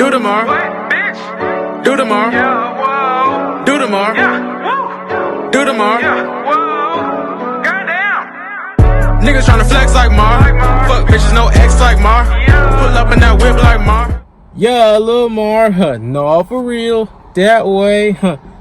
Do the more. What, bitch? Do the more. Yeah, whoa. Do the more. Yeah, woo. Do the more. Yeah, whoa. Goddamn. Niggas tryna flex like Mar. Fuck bitches, no X like Mar. Pull up in that whip like Mar. Yeah, Lilmar, no, for real, that way.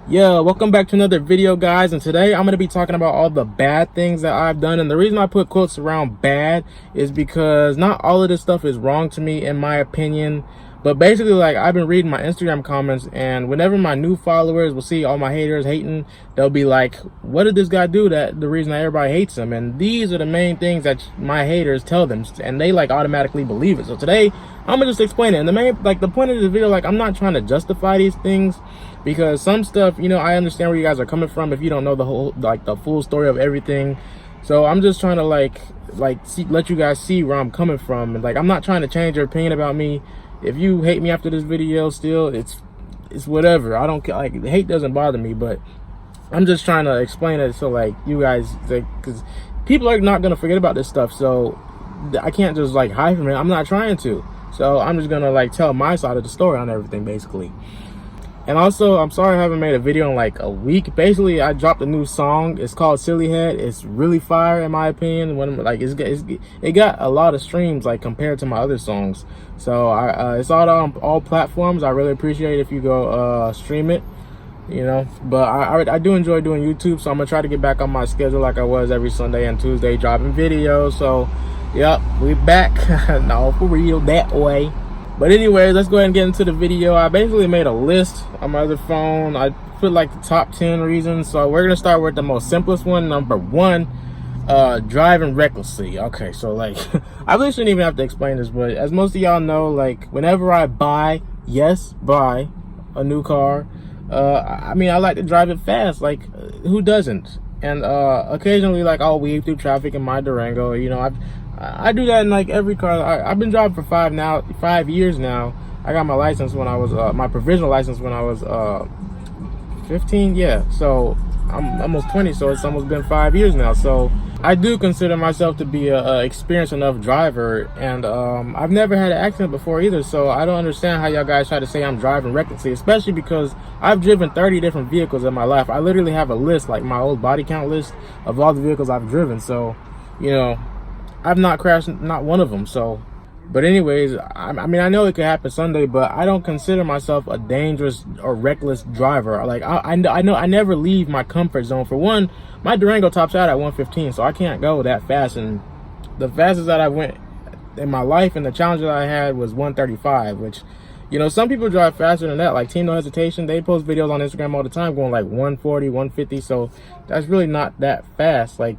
Yeah, welcome back to another video, guys, and today I'm going to be talking about all the bad things that I've done. And the reason I put quotes around bad is because not all of this stuff is wrong to me, in my opinion. But basically, like, I've been reading my Instagram comments, and whenever my new followers will see all my haters hating, they'll be like, what did this guy do that the reason that everybody hates him? And these are the main things that my haters tell them, and they like automatically believe it. So today I'm gonna just explain it. And the point of this video, like, I'm not trying to justify these things, because some stuff, you know, I understand where you guys are coming from if you don't know the whole, like, the full story of everything. So I'm just trying to let you guys see where I'm coming from. And like, I'm not trying to change your opinion about me. If you hate me after this video, still, it's whatever. I don't care. Like, the hate doesn't bother me, but I'm just trying to explain it so, like, you guys, like, because people are not gonna forget about this stuff. So I can't just like hide from it. I'm not trying to. So I'm just gonna like tell my side of the story on everything, basically. And also, I'm sorry I haven't made a video in like a week. Basically, I dropped a new song. It's called Silly Head. It's really fire, in my opinion. When like it got a lot of streams, like, compared to my other songs. So it's on all platforms. I really appreciate it if you go stream it, you know. But I do enjoy doing YouTube, so I'm gonna try to get back on my schedule like I was every Sunday and Tuesday, dropping videos. So yep, we back. No, for real, that way. But anyways, let's go ahead and get into the video. I basically made a list on my other phone. I put like the top 10 reasons. So we're gonna start with the most simplest one. Number one, driving recklessly. Okay, so like, I really shouldn't even have to explain this, but as most of y'all know, like, whenever I buy a new car, I mean, I like to drive it fast. Like, who doesn't? And occasionally, like, I'll weave through traffic in my Durango. You know, I do that in like every car. I've been driving for 5 years now. I got my license when I was my provisional license when I was 15. Yeah, so I'm almost 20, so it's almost been 5 years now. So I do consider myself to be a experienced enough driver, and I've never had an accident before either. So I don't understand how y'all guys try to say I'm driving recklessly, especially because I've driven 30 different vehicles in my life. I literally have a list, like my old body count list of all the vehicles I've driven. So, you know, I've not crashed not one of them. So, but anyways, I mean, I know it could happen Sunday, but I don't consider myself a dangerous or reckless driver. Like, I know I never leave my comfort zone. For one, my Durango tops out at 115, so I can't go that fast. And the fastest that I went in my life and the challenge that I had was 135, which, you know, some people drive faster than that. Like Team No Hesitation, they post videos on Instagram all the time going like 140, 150. So that's really not that fast. Like,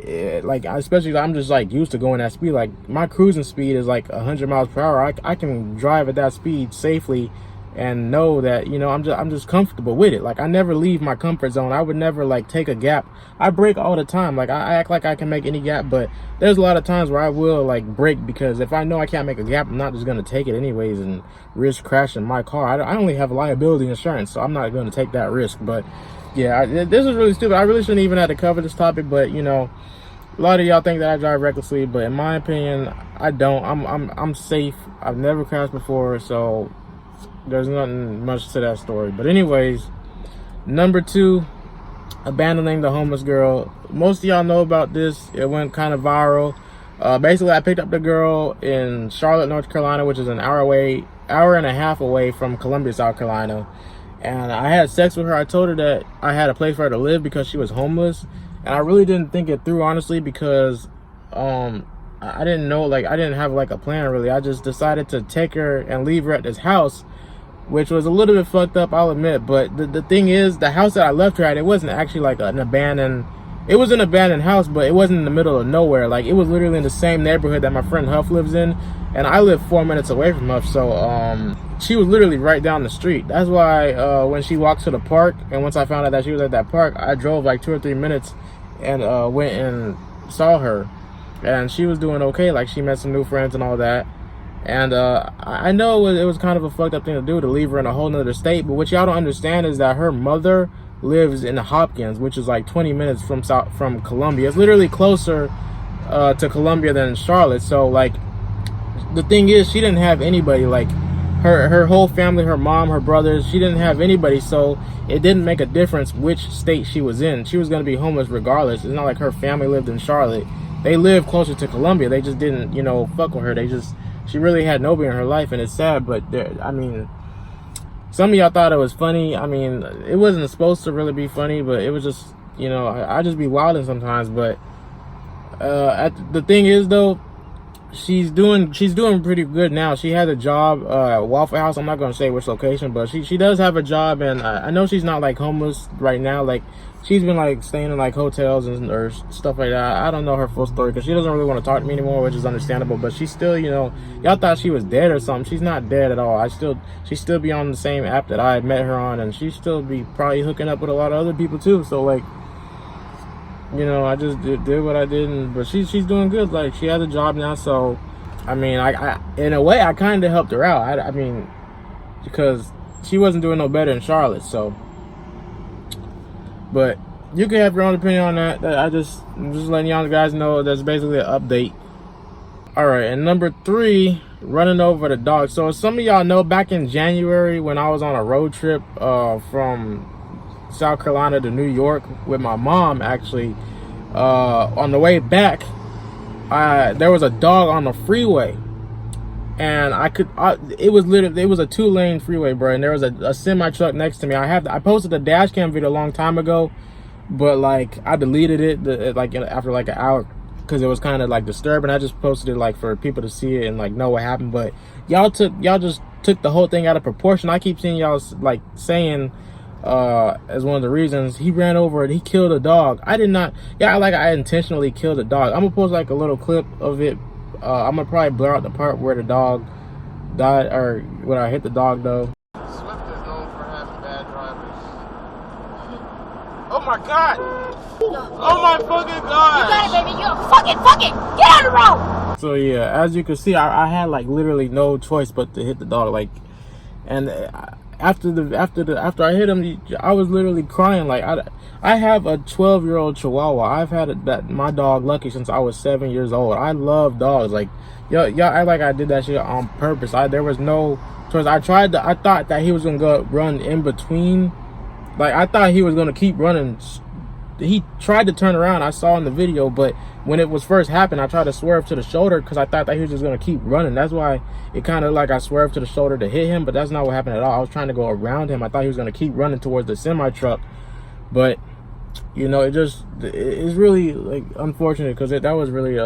especially I'm just like used to going that speed. Like, my cruising speed is like 100 miles per hour. I can drive at that speed safely and know that, you know, I'm just comfortable with it. Like, I never leave my comfort zone. I would never like take a gap. I brake all the time. Like, I act like I can make any gap, but there's a lot of times where I will like brake, because if I know I can't make a gap, I'm not just gonna take it anyways and risk crashing my car. I only have liability insurance, so I'm not gonna take that risk. But yeah, this is really stupid. I really shouldn't even have to cover this topic, but, you know, a lot of y'all think that I drive recklessly, but in my opinion, I don't. I'm safe. I've never crashed before, so there's nothing much to that story. But anyways, number two, abandoning the homeless girl. Most of y'all know about this. It went kind of viral. Basically, I picked up the girl in Charlotte, North Carolina, which is an hour and a half away from Columbia, South Carolina. And I had sex with her. I told her that I had a place for her to live because she was homeless. And I really didn't think it through, honestly, because I didn't know, like, I didn't have like a plan really. I just decided to take her and leave her at this house, which was a little bit fucked up, I'll admit. But the thing is, the house that I left her at, it wasn't actually like an abandoned, it was an abandoned house, but it wasn't in the middle of nowhere. Like, it was literally in the same neighborhood that my friend Huff lives in, and I live 4 minutes away from Huff. So she was literally right down the street. That's why when she walked to the park, and once I found out that she was at that park, I drove like 2 or 3 minutes and went and saw her, and she was doing okay. Like, she met some new friends and all that. And I know it was kind of a fucked up thing to do, to leave her in a whole nother state. But what y'all don't understand is that her mother lives in Hopkins, which is like 20 minutes from Columbia. It's literally closer to Columbia than Charlotte. So like, the thing is, she didn't have anybody. Like, her whole family, her mom, her brothers, she didn't have anybody, so it didn't make a difference which state she was in. She was going to be homeless regardless. It's not like her family lived in Charlotte. They lived closer to Columbia. They just didn't, you know, fuck with her. She really had nobody in her life, and it's sad, but I mean, some of y'all thought it was funny. I mean, it wasn't supposed to really be funny, but it was just, you know, I just be wilding sometimes. But the thing is, though, she's doing pretty good now. She has a job at Waffle House. I'm not going to say which location, but she does have a job, and I know she's not like homeless right now. Like, she's been like staying in like hotels or stuff like that. I don't know her full story because she doesn't really want to talk to me anymore, which is understandable. But she's still, you know, y'all thought she was dead or something. She's not dead at all. She still be on the same app that I had met her on, and she still be probably hooking up with a lot of other people too. So like, you know, I just did what I did, but she's doing good. Like, she has a job now, so I mean, I in a way I kind of helped her out. I mean, because she wasn't doing no better in Charlotte, so. But you can have your own opinion on that. I'm just letting y'all guys know that's basically an update. All right, and number 3, running over the dog. So some of y'all know, back in January when I was on a road trip from South Carolina to New York with my mom, actually, on the way back, there was a dog on the freeway, and it was a 2-lane freeway, bro, and there was a semi truck next to me. I posted a dash cam video a long time ago, but like I deleted it like after like an hour because it was kind of like disturbing. I just posted it like for people to see it and like know what happened, but y'all just took the whole thing out of proportion. I keep seeing y'all like saying as one of the reasons he ran over it, he killed a dog. I did not. Yeah, I intentionally killed a dog. I'm gonna post like a little clip of it. I'm gonna probably blur out the part where the dog died, or when I hit the dog though. Swift is known for having bad drivers. Oh my god! Oh my fucking god! You got it, baby. You fuck it! Get on the road! So yeah, as you can see, I had like literally no choice but to hit the dog. Like, and after I hit him, I was literally crying. Like, I have a 12-year-old Chihuahua. I've had my dog Lucky since I was 7 years old. I love dogs. Like, y'all act like I did that shit on purpose. There was no choice. I thought that he was gonna go run in between. Like, I thought he was gonna keep running. He tried to turn around, I saw in the video, but when it was first happened, I tried to swerve to the shoulder because I thought that he was just going to keep running. That's why it kind of like I swerved to the shoulder to hit him, but that's not what happened at all. I was trying to go around him. I thought he was going to keep running towards the semi-truck, but, you know, it's really like unfortunate because that was really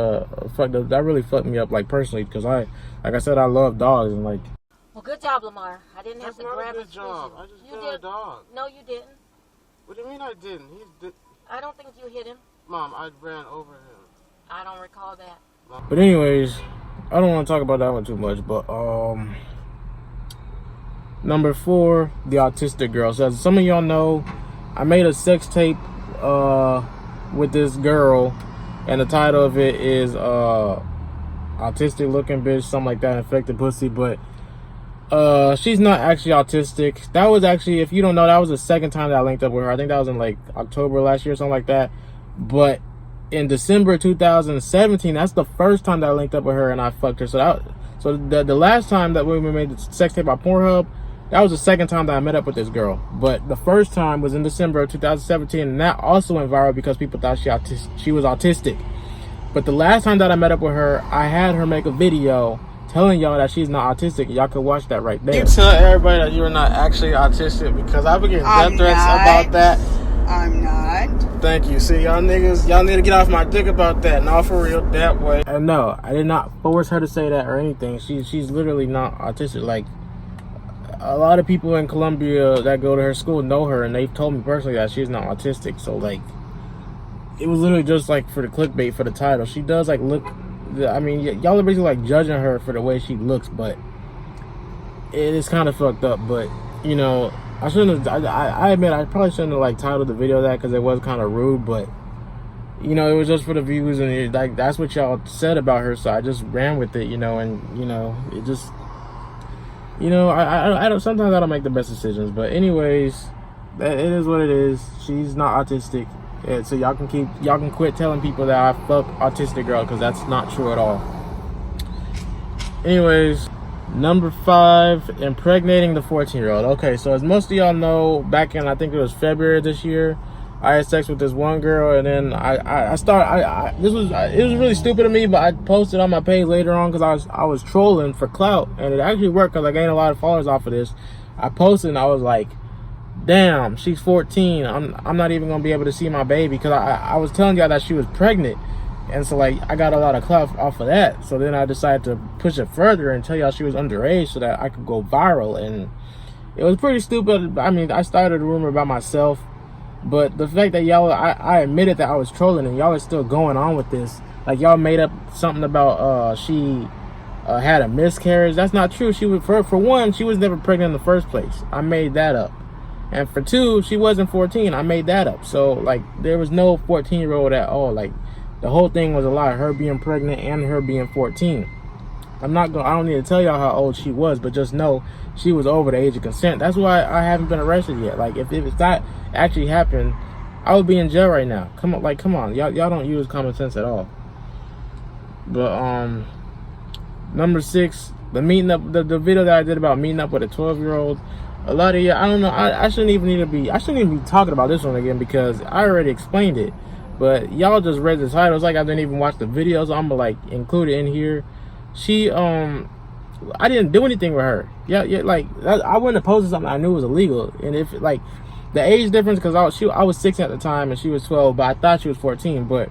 fucked up. That really fucked me up, like, personally, because like I said, I love dogs, and like. Well, good job, Lamar. I didn't have to grab his job. I just killed a dog. No, you didn't. What do you mean I didn't? I don't think you hit him. Mom, I ran over him. I don't recall that. But anyways, I don't want to talk about that one too much, but number 4, the autistic girl. So as some of y'all know, I made a sex tape with this girl, and the title of it is autistic looking bitch, something like that, infected pussy. But she's not actually autistic. That was actually, if you don't know, that was the second time that I linked up with her. I think that was in like October last year or something like that. But in December 2017, that's the first time that I linked up with her and I fucked her. So the last time that we made the sex tape on Pornhub, that was the second time that I met up with this girl. But the first time was in December of 2017, and that also went viral because people thought she was autistic. But the last time that I met up with her, I had her make a video telling y'all that she's not autistic. Y'all can watch that right there. You tell everybody that you're not actually autistic, because I've been getting death threats about that. I'm not. Thank you. See, y'all niggas, y'all need to get off my dick about that. Not for real, that way. And no, I did not force her to say that or anything. She's literally not autistic. Like, a lot of people in Columbia that go to her school know her, and they've told me personally that she's not autistic. So like, it was literally just like for the clickbait for the title. She does like look. I mean, y'all are basically like judging her for the way she looks, but it is kind of fucked up. But you know, I shouldn't have. I admit I probably shouldn't have like titled the video that, because it was kind of rude. But you know, it was just for the views, and like that's what y'all said about her, so I just ran with it. You know, and you know, it just, you know, I don't. Sometimes I don't make the best decisions, but anyways, it is what it is. She's not autistic. Yeah, so y'all can quit telling people that I fuck autistic girl, because that's not true at all. Anyways, Number 5, impregnating the 14-year-old. Okay, so as most of y'all know, back in, I think it was February this year, I had sex with this one girl, and then it was really stupid of me, but I posted on my page later on because I was trolling for clout, and it actually worked because I gained a lot of followers off of this. I posted and I was like, damn, she's 14. I'm not even gonna be able to see my baby, because I was telling y'all that she was pregnant. And so, like, I got a lot of clout off of that. So then I decided to push it further and tell y'all she was underage so that I could go viral. And it was pretty stupid. I mean, I started a rumor about myself. But the fact that y'all, I admitted that I was trolling, and y'all are still going on with this. Like, y'all made up something about she had a miscarriage. That's not true. She was, for one, she was never pregnant in the first place. I made that up. And for two, she wasn't 14. I made that up. So, like, there was no 14-year-old at all. Like, the whole thing was a lie, her being pregnant and her being 14. I don't need to tell y'all how old she was, but just know she was over the age of consent. That's why I haven't been arrested yet. Like, if that actually happened, I would be in jail right now. Come on. Y'all don't use common sense at all. But, number 6, the meeting up, the video that I did about meeting up with a 12-year-old. A lot of you, I don't know, I shouldn't even be talking about this one again, because I already explained it. But y'all just read the title. It's like I didn't even watch the video, so I'm gonna like include it in here. She I didn't do anything with her. Yeah, like I wouldn't have posted something I knew was illegal. And if like the age difference, because I was 6 at the time and she was 12, but I thought she was 14. But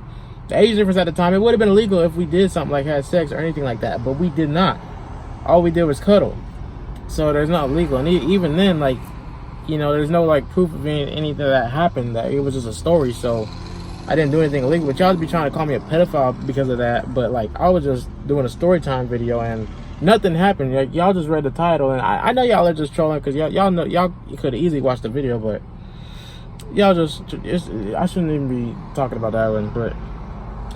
the age difference at the time, it would have been illegal if we did something like had sex or anything like that. But we did not. All we did was cuddle. So there's not illegal. And even then, like, you know, there's no like proof of anything that happened. That it was just a story. So I didn't do anything illegal, but y'all be trying to call me a pedophile because of that. But like, I was just doing a story time video and nothing happened. Like, y'all just read the title, and I know y'all are just trolling because y'all know y'all could have easily watched the video, but y'all just I shouldn't even be talking about that one. But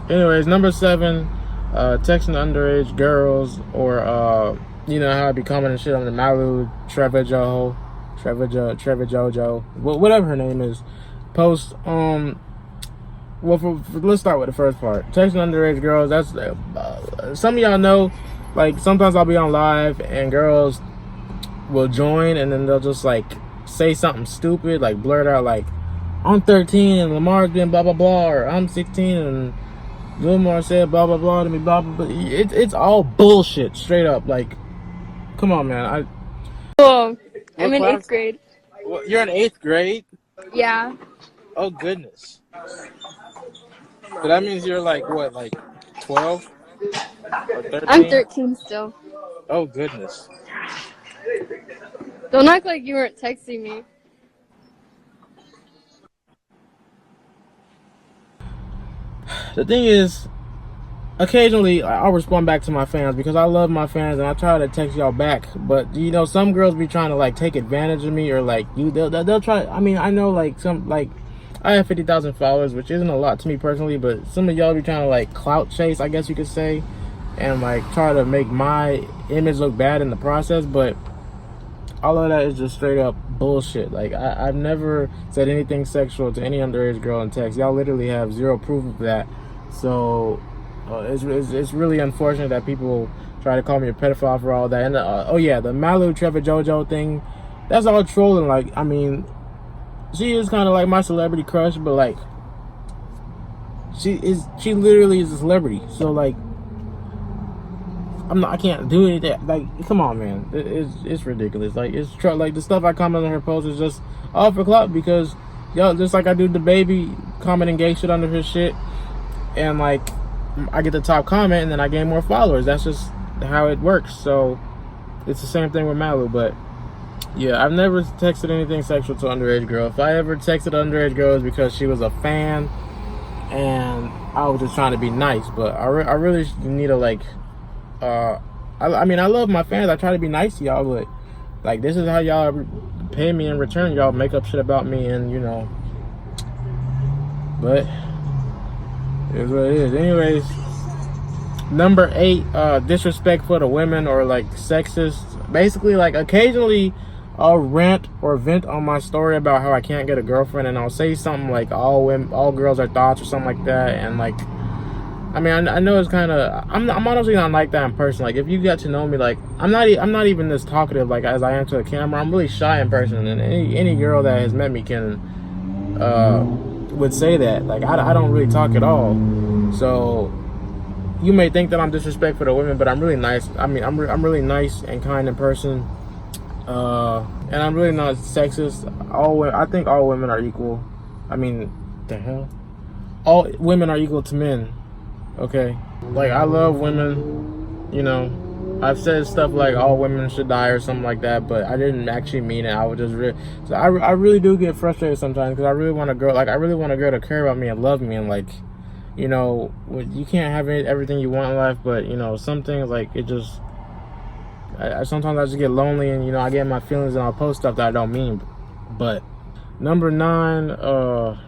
anyways, number 7, texting underage girls, or you know how I be commenting shit on the Malu Trevor Jojo, whatever her name is, post. Well, let's start with the first part. Texting underage girls. That's some of y'all know. Like, sometimes I'll be on live and girls will join, and then they'll just like say something stupid, like blurt out like, "I'm 13 and Lamar's been blah blah blah," or "I'm 16 and Lilmar said blah blah blah to me blah blah blah." It's all bullshit, straight up. Like, come on, man. I'm in class? 8th grade. You're in 8th grade? Yeah. Oh goodness. So that means you're like what, like 12 or 13? I'm 13 still. Oh goodness. Don't act like you weren't texting me. The thing is, occasionally I'll respond back to my fans because I love my fans and I try to text y'all back. But you know, some girls be trying to like take advantage of me, or like they'll try. I mean, I know like some, like, I have 50,000 followers, which isn't a lot to me personally, but some of y'all be trying to like clout chase, I guess you could say, and like try to make my image look bad in the process. But all of that is just straight up bullshit. Like, I've never said anything sexual to any underage girl in text. Y'all literally have zero proof of that. So it's really unfortunate that people try to call me a pedophile for all that. And oh yeah, the Malu Trevor Jojo thing, that's all trolling. Like, I mean, she is kind of like my celebrity crush, but like, she literally is a celebrity. So like, I can't do anything. Like, come on, man. It's ridiculous. Like, like the stuff I comment on her post is just all for clout, because y'all, just like I do the baby commenting gay shit under his shit, and like I get the top comment and then I gain more followers. That's just how it works. So it's the same thing with Malu. But yeah, I've never texted anything sexual to an underage girl. If I ever texted an underage girl, it was because she was a fan and I was just trying to be nice. But I really need to like, I mean, I love my fans. I try to be nice to y'all, but like, this is how y'all pay me in return. Y'all make up shit about me, and you know, but it is what it is. Anyways, number 8, disrespectful to women, or like sexist. Basically, like, occasionally I'll rant or vent on my story about how I can't get a girlfriend, and I'll say something like all girls are thoughts or something like that, and like I mean, I know it's kind of. I'm honestly not like that in person. Like, if you get to know me, like, I'm not even this talkative like as I am to the camera. I'm really shy in person, and any girl that has met me can would say that. Like, I don't really talk at all. So you may think that I'm disrespectful to women, but I'm really nice. I mean, I'm really nice and kind in person, and I'm really not sexist. I think all women are equal. I mean, the hell, all women are equal to men. Okay, like, I love women, you know. I've said stuff like all women should die or something like that, but I didn't actually mean it. I was just so I really do get frustrated sometimes because I really want a girl, like, I really want a girl to care about me and love me, and, like, you know, you can't have everything you want in life, but, you know, some things, like, it just, sometimes I just get lonely, and, you know, I get my feelings and I'll post stuff that I don't mean. But number 9,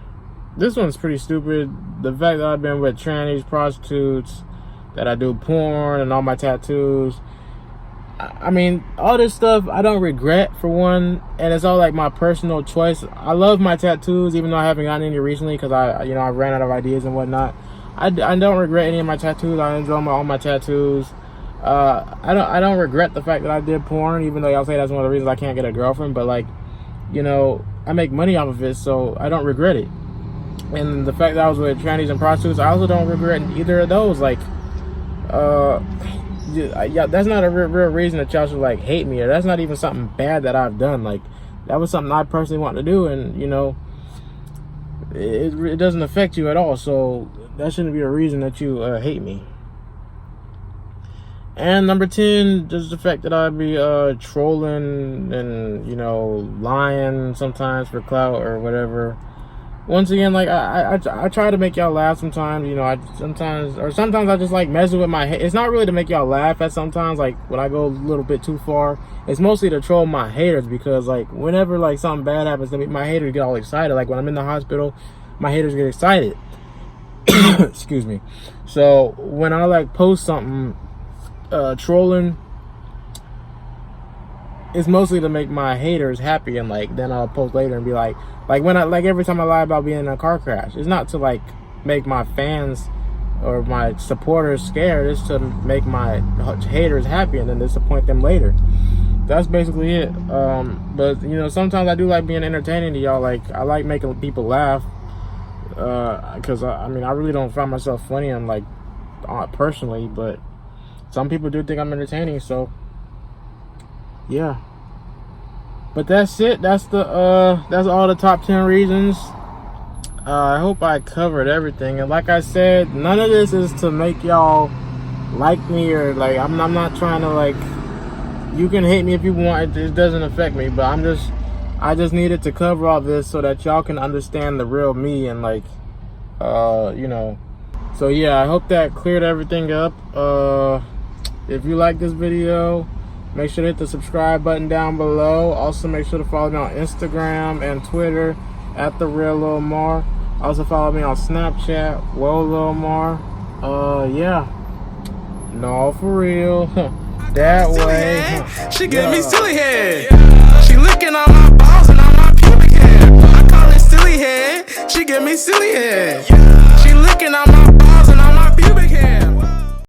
this one's pretty stupid. The fact that I've been with trannies, prostitutes, that I do porn, and all my tattoos. I mean, all this stuff I don't regret, for one, and it's all like my personal choice. I love my tattoos, even though I haven't gotten any recently because I ran out of ideas and whatnot. I don't regret any of my tattoos. I enjoy all my tattoos. I don't regret the fact that I did porn, even though y'all say that's one of the reasons I can't get a girlfriend. But, like, you know, I make money off of it, so I don't regret it. And the fact that I was with trannies and prostitutes, I also don't regret either of those. Like, yeah, that's not a real reason that y'all should, like, hate me, or that's not even something bad that I've done. Like, that was something I personally want to do, and, you know, it doesn't affect you at all, so that shouldn't be a reason that you hate me. And number 10, just the fact that I'd be trolling and, you know, lying sometimes for clout or whatever. Once again, like, I try to make y'all laugh sometimes, you know. Sometimes I just like messing with my head. It's not really to make y'all laugh at sometimes, like, when I go a little bit too far. It's mostly to troll my haters, because, like, whenever, like, something bad happens to me, my haters get all excited. Like, when I'm in the hospital, my haters get excited. Excuse me. So when I, like, post something trolling, it's mostly to make my haters happy, and, like, then I'll post later and be like when every time I lie about being in a car crash, it's not to, like, make my fans or my supporters scared. It's to make my haters happy and then disappoint them later. That's basically it. But, you know, sometimes I do like being entertaining to y'all. Like, I like making people laugh, because I mean, I really don't find myself funny, and, like, personally, but some people do think I'm entertaining, so yeah. But that's it. That's all the top 10 reasons. I hope I covered everything. And like I said, none of this is to make y'all like me, or, like, I'm not trying to, like, you can hate me if you want. It doesn't affect me. But I just needed to cover all this so that y'all can understand the real me, and, like, you know. So yeah, I hope that cleared everything up. If you like this video, make sure to hit the subscribe button down below. Also, make sure to follow me on Instagram and Twitter at The Real Lilmar. Also, follow me on Snapchat, Whoa Lilmar. Yeah. No, for real. That way. She gave me silly head. She licking on my balls and on my pubic hair. I call it silly head. She give me silly head. She licking on my